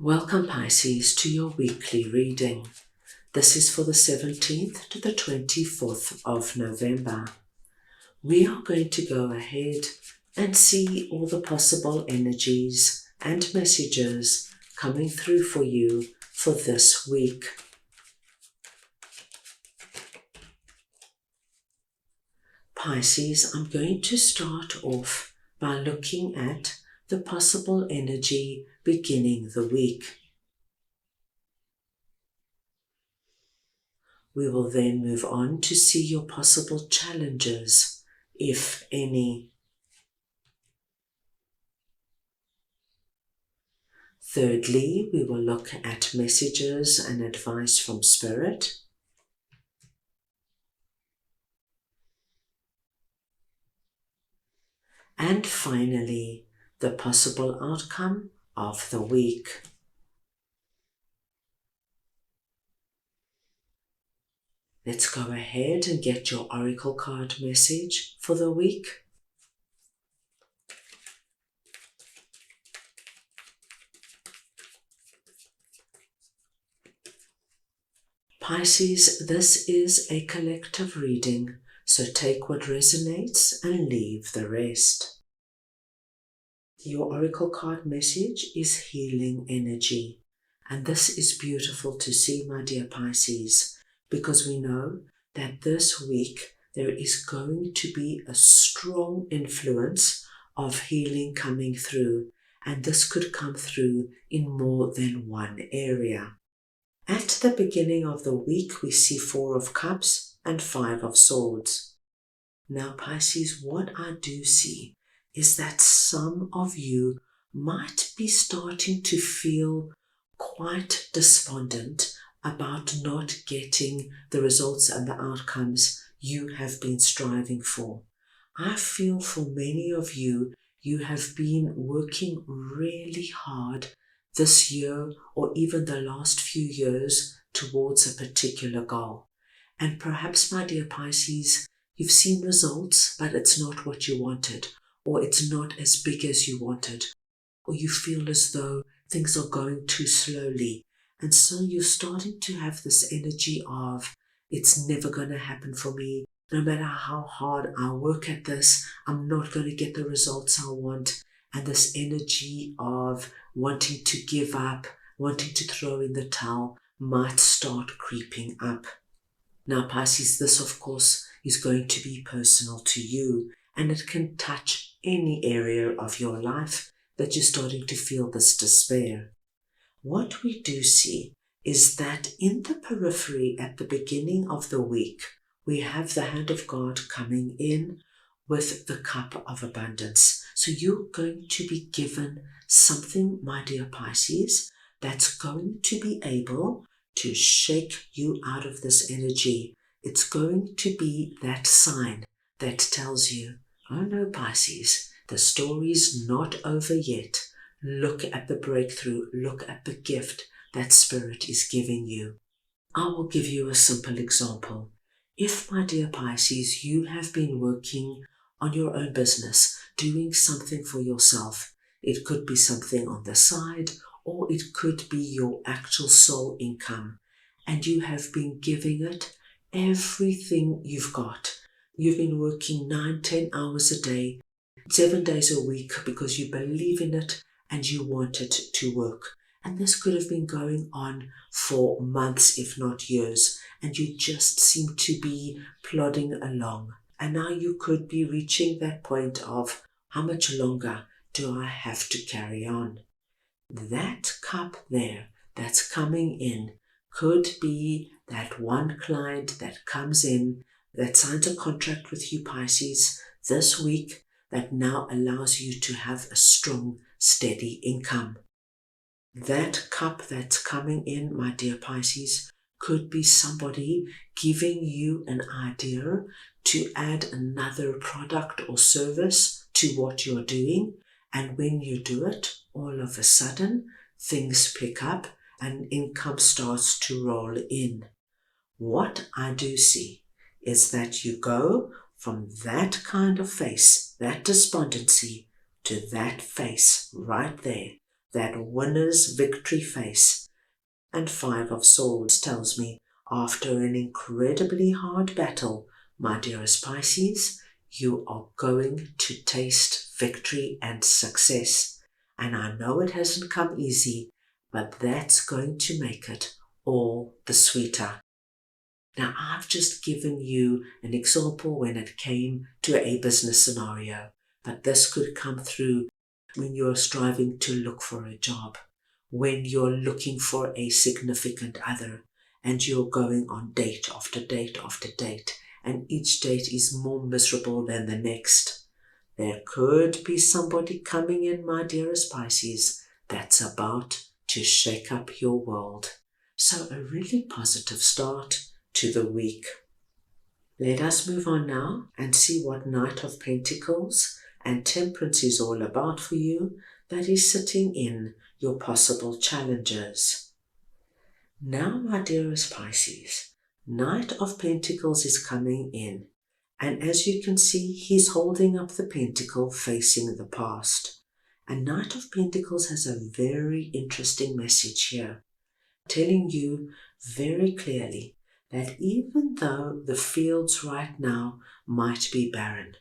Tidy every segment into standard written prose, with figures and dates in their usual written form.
Welcome Pisces to your weekly reading. This is for the 17th to the 24th of November. We are going to go ahead and see all the possible energies and messages coming through for you for this week. Pisces, I'm going to start off by looking at the possible energy beginning the week. We will then move on to see your possible challenges, if any. Thirdly, we will look at messages and advice from Spirit. And finally, the possible outcome of the week. Let's go ahead and get your oracle card message for the week. Pisces, this is a collective reading, so take what resonates and leave the rest. Your oracle card message is healing energy, and this is beautiful to see, my dear Pisces, because we know that this week there is going to be a strong influence of healing coming through, and this could come through in more than one area. At the beginning of the week, we see 4 of Cups and 5 of Swords. Now, Pisces, what I do see is that some of you might be starting to feel quite despondent about not getting the results and the outcomes you have been striving for. I feel for many of you, you have been working really hard this year or even the last few years towards a particular goal. And perhaps, my dear Pisces, you've seen results, but it's not what you wanted, or it's not as big as you wanted, or you feel as though things are going too slowly. And so you're starting to have this energy of, it's never going to happen for me. No matter how hard I work at this, I'm not going to get the results I want. And this energy of wanting to give up, wanting to throw in the towel might start creeping up. Now, Pisces, this of course is going to be personal to you, and it can touch any area of your life that you're starting to feel this despair. What we do see is that in the periphery at the beginning of the week, we have the hand of God coming in with the cup of abundance. So you're going to be given something, my dear Pisces, that's going to be able to shake you out of this energy. It's going to be that sign that tells you, oh no, Pisces, the story's not over yet. Look at the breakthrough. Look at the gift that Spirit is giving you. I will give you a simple example. If, my dear Pisces, you have been working on your own business, doing something for yourself, it could be something on the side, or it could be your actual sole income, and you have been giving it everything you've got. You've been working 9-10 hours a day, 7 days a week because you believe in it and you want it to work. And this could have been going on for months, if not years, and you just seem to be plodding along. And now you could be reaching that point of, how much longer do I have to carry on? That cup there that's coming in could be that one client that comes in, that signs a contract with you, Pisces, this week, that now allows you to have a strong, steady income. That cup that's coming in, my dear Pisces, could be somebody giving you an idea to add another product or service to what you're doing. And when you do it, all of a sudden, things pick up and income starts to roll in. What I do see is that you go from that kind of face, that despondency, to that face right there, that winner's victory face. And Five of Swords tells me, after an incredibly hard battle, my dearest Pisces, you are going to taste victory and success. And I know it hasn't come easy, but that's going to make it all the sweeter. Now, I've just given you an example when it came to a business scenario, but this could come through when you're striving to look for a job, when you're looking for a significant other, and you're going on date after date after date, and each date is more miserable than the next. There could be somebody coming in, my dearest Pisces, that's about to shake up your world. So a really positive start to the week. Let us move on now and see what Knight of Pentacles and Temperance is all about for you, that is sitting in your possible challenges. Now, my dearest Pisces, Knight of Pentacles is coming in, and as you can see, he's holding up the pentacle facing the past. And Knight of Pentacles has a very interesting message here, telling you very clearly that even though the fields right now might be barren,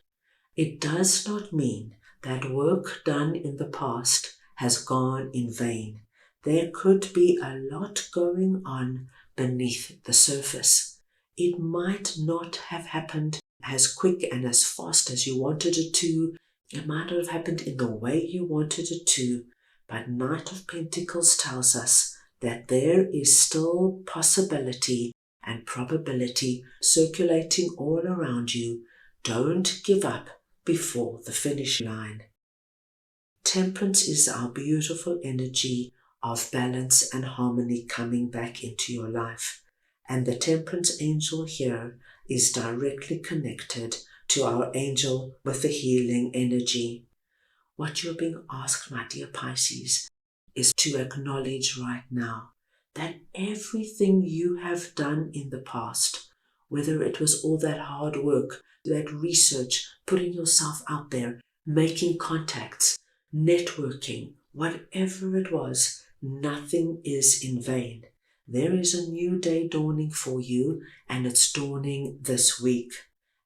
it does not mean that work done in the past has gone in vain. There could be a lot going on beneath the surface. It might not have happened as quick and as fast as you wanted it to. It might not have happened in the way you wanted it to. But Knight of Pentacles tells us that there is still possibility and probability circulating all around you. Don't give up before the finish line. Temperance is our beautiful energy of balance and harmony coming back into your life. And the Temperance angel here is directly connected to our angel with the healing energy. What you're being asked, my dear Pisces, is to acknowledge right now that everything you have done in the past, whether it was all that hard work, that research, putting yourself out there, making contacts, networking, whatever it was, nothing is in vain. There is a new day dawning for you, and it's dawning this week.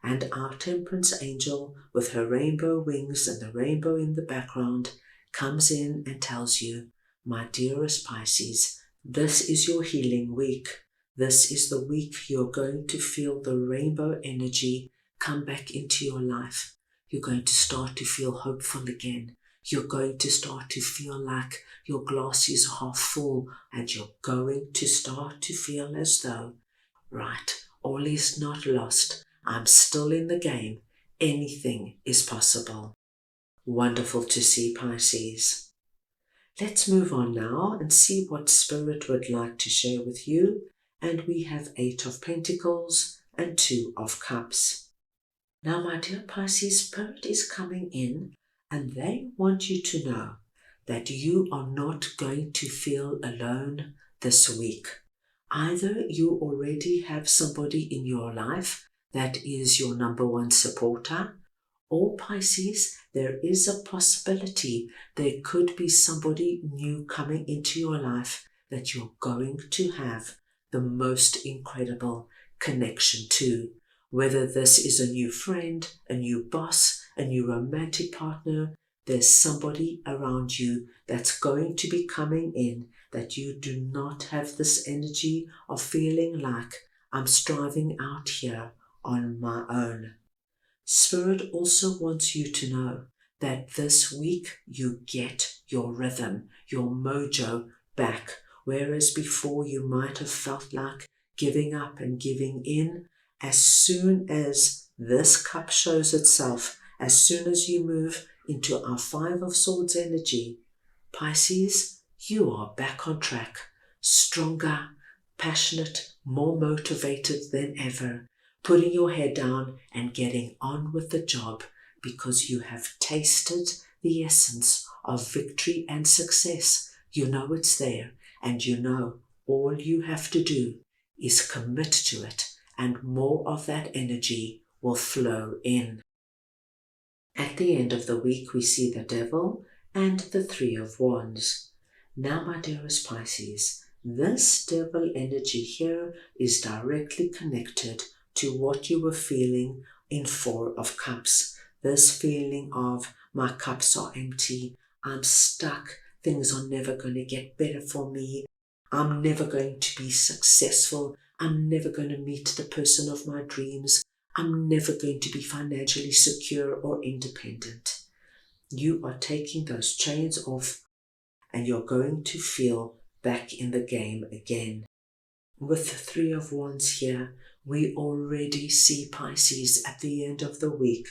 And our Temperance angel, with her rainbow wings and the rainbow in the background, comes in and tells you, my dearest Pisces, this is your healing week. This is the week you're going to feel the rainbow energy come back into your life. You're going to start to feel hopeful again. You're going to start to feel like your glass is half full, and you're going to start to feel as though, right, all is not lost. I'm still in the game. Anything is possible. Wonderful to see, Pisces. Let's move on now and see what Spirit would like to share with you. And we have 8 of Pentacles and 2 of Cups. Now, my dear Pisces, Spirit is coming in, and they want you to know that you are not going to feel alone this week. Either you already have somebody in your life that is your number one supporter, or Pisces, there is a possibility there could be somebody new coming into your life that you're going to have the most incredible connection to. Whether this is a new friend, a new boss, a new romantic partner, there's somebody around you that's going to be coming in that you do not have this energy of feeling like I'm striving out here on my own. Spirit also wants you to know that this week you get your rhythm, your mojo back, whereas before you might have felt like giving up and giving in. As soon as this cup shows itself, as soon as you move into our 5 of Swords energy, Pisces, you are back on track, stronger, passionate, more motivated than ever, putting your head down and getting on with the job because you have tasted the essence of victory and success. You know it's there, and you know all you have to do is commit to it, and more of that energy will flow in. At the end of the week, we see the Devil and the 3 of Wands. Now, my dearest Pisces, this devil energy here is directly connected to what you were feeling in Four of Cups. This feeling of my cups are empty, I'm stuck, things are never going to get better for me, I'm never going to be successful, I'm never going to meet the person of my dreams, I'm never going to be financially secure or independent. You are taking those chains off and you're going to feel back in the game again. With the Three of Wands here, we already see, Pisces, at the end of the week,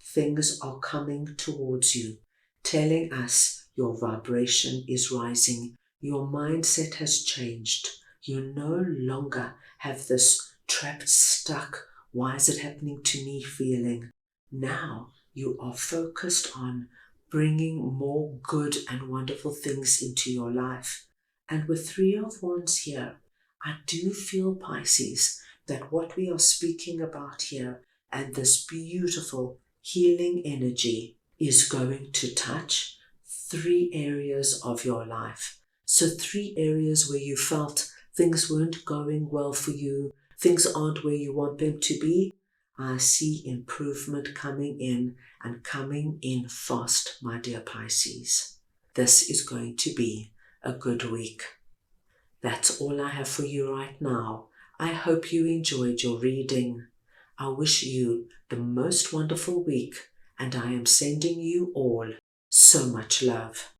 things are coming towards you, telling us your vibration is rising, your mindset has changed. You no longer have this trapped, stuck, why is it happening to me feeling. Now you are focused on bringing more good and wonderful things into your life. And with Three of Wands here, I do feel, Pisces, that what we are speaking about here and this beautiful healing energy is going to touch 3 areas of your life. So 3 areas where you felt things weren't going well for you, things aren't where you want them to be. I see improvement coming in and coming in fast, my dear Pisces. This is going to be a good week. That's all I have for you right now. I hope you enjoyed your reading. I wish you the most wonderful week, and I am sending you all so much love.